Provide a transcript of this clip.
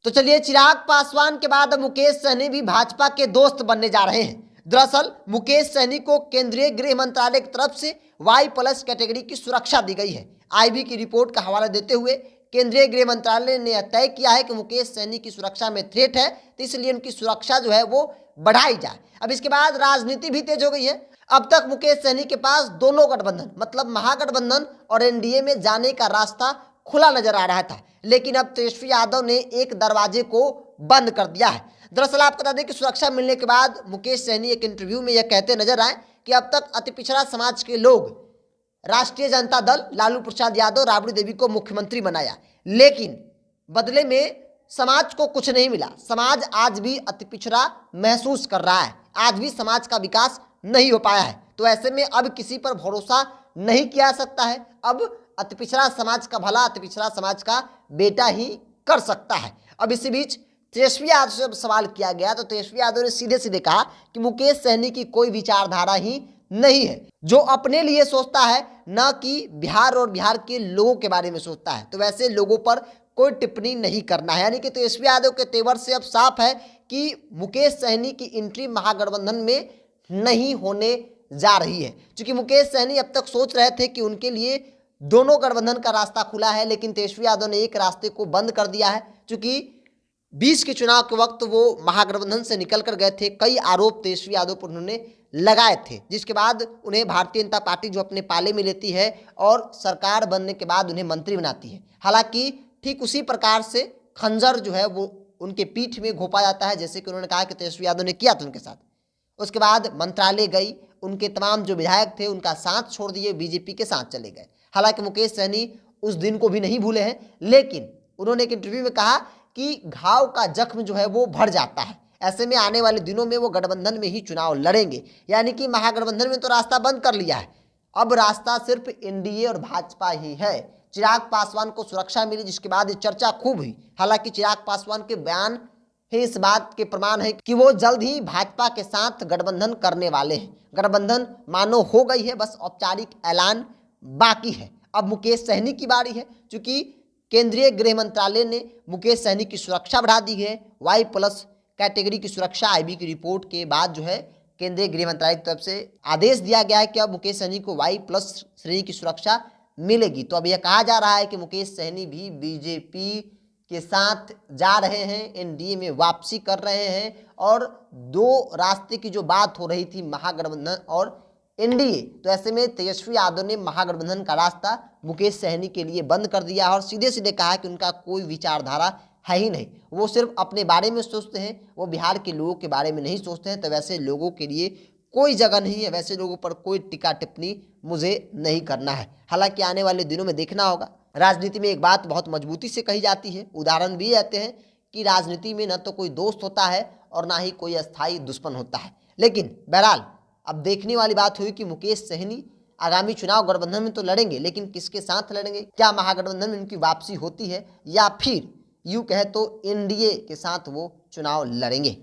तो चलिए, चिराग पासवान के बाद मुकेश सहनी भी भाजपा के दोस्त बनने जा रहे हैं। दरअसल मुकेश सहनी को केंद्रीय गृह मंत्रालय की तरफ से Y+ कैटेगरी की सुरक्षा दी गई है। IB की रिपोर्ट का हवाला देते हुए केंद्रीय गृह मंत्रालय ने यह तय किया है कि मुकेश सहनी की सुरक्षा में थ्रेट है, तो इसलिए उनकी सुरक्षा जो है वो बढ़ाई जाए। अब इसके बाद राजनीति भी तेज हो गई है। अब तक मुकेश सहनी के पास दोनों गठबंधन मतलब महागठबंधन और NDA में जाने का रास्ता खुला नजर आ रहा था, लेकिन अब तेजस्वी यादव ने एक दरवाजे को बंद कर दिया है। दरअसल आपको बता दें कि सुरक्षा मिलने के बाद मुकेश सहनी एक इंटरव्यू में यह कहते नजर आए कि अब तक अति पिछड़ा समाज के लोग राष्ट्रीय जनता दल, लालू प्रसाद यादव, राबड़ी देवी को मुख्यमंत्री बनाया, लेकिन बदले में समाज को कुछ नहीं मिला। समाज आज भी अति पिछड़ा महसूस कर रहा है, आज भी समाज का विकास नहीं हो पाया है। तो ऐसे में अब किसी पर भरोसा नहीं किया जा सकता है। अब अति पिछड़ा समाज का भला अति पिछड़ा समाज का बेटा ही कर सकता है। अब इसी बीच तेजस्वी यादव से जब सवाल किया गया तो तेजस्वी यादव ने सीधे सीधे कहा कि मुकेश सहनी की कोई विचारधारा ही नहीं है, जो अपने लिए सोचता है, न कि बिहार और बिहार के लोगों के बारे में सोचता है। तो वैसे लोगों पर कोई टिप्पणी नहीं करना है। यानी कि तेजस्वी यादव के तेवर से अब साफ है कि मुकेश सहनी की एंट्री महागठबंधन में नहीं होने जा रही है। क्योंकि मुकेश सहनी अब तक सोच रहे थे कि उनके लिए दोनों गठबंधन का रास्ता खुला है, लेकिन तेजस्वी यादव ने एक रास्ते को बंद कर दिया है। क्योंकि 20 के चुनाव के वक्त वो महागठबंधन से निकल कर गए थे, कई आरोप तेजस्वी यादव पर उन्होंने लगाए थे, जिसके बाद उन्हें भारतीय जनता पार्टी जो अपने पाले में लेती है और सरकार बनने के बाद उन्हें मंत्री बनाती है। हालांकि ठीक उसी प्रकार से खंजर जो है वो उनके पीठ में घोंपा जाता है, जैसे कि उन्होंने कहा कि तेजस्वी यादव ने किया था उनके साथ। उसके बाद मंत्रालय गई, उनके तमाम जो विधायक थे उनका साथ छोड़ दिए, बीजेपी के साथ चले गए। हालांकि मुकेश सहनी उस दिन को भी नहीं भूले हैं, लेकिन उन्होंने एक इंटरव्यू में कहा कि घाव का जख्म जो है वो भर जाता है। ऐसे में आने वाले दिनों में वो गठबंधन में ही चुनाव लड़ेंगे। यानी कि महागठबंधन में तो रास्ता बंद कर लिया है, अब रास्ता सिर्फ NDA और भाजपा ही है। चिराग पासवान को सुरक्षा मिली, जिसके बाद ये चर्चा खूब हुई। हालांकि चिराग पासवान के बयान ही इस बात के प्रमाण है कि वो जल्द ही भाजपा के साथ गठबंधन करने वाले हैं। गठबंधन मानो हो गई है, बस औपचारिक ऐलान बाकी है। अब मुकेश सहनी की बारी है, क्योंकि केंद्रीय गृह मंत्रालय ने मुकेश सहनी की सुरक्षा बढ़ा दी है। Y+ कैटेगरी की सुरक्षा IB की रिपोर्ट के बाद जो है केंद्रीय गृह मंत्रालय की तरफ से आदेश दिया गया है कि अब मुकेश सहनी को Y+ श्रेणी की सुरक्षा मिलेगी। तो अब यह कहा जा रहा है कि मुकेश सहनी भी बीजेपी के साथ जा रहे हैं, NDA में वापसी कर रहे हैं, और दो रास्ते की जो बात हो रही थी महागठबंधन और NDA, तो ऐसे में तेजस्वी यादव ने महागठबंधन का रास्ता मुकेश सहनी के लिए बंद कर दिया और सीधे सीधे कहा कि उनका कोई विचारधारा है ही नहीं, वो सिर्फ अपने बारे में सोचते हैं, वो बिहार के लोगों के बारे में नहीं सोचते हैं। तो वैसे लोगों के लिए कोई जगह नहीं है, वैसे लोगों पर कोई टिक्का टिप्पणी मुझे नहीं करना है। हालांकि आने वाले दिनों में देखना होगा। राजनीति में एक बात बहुत मजबूती से कही जाती है, उदाहरण भी आते हैं कि राजनीति में न तो कोई दोस्त होता है और ना ही कोई अस्थायी दुश्मन होता है। लेकिन बहरहाल अब देखने वाली बात हुई कि मुकेश सहनी आगामी चुनाव गठबंधन में तो लड़ेंगे, लेकिन किसके साथ लड़ेंगे? क्या महागठबंधन में उनकी वापसी होती है, या फिर यूं कहे तो NDA के साथ वो चुनाव लड़ेंगे?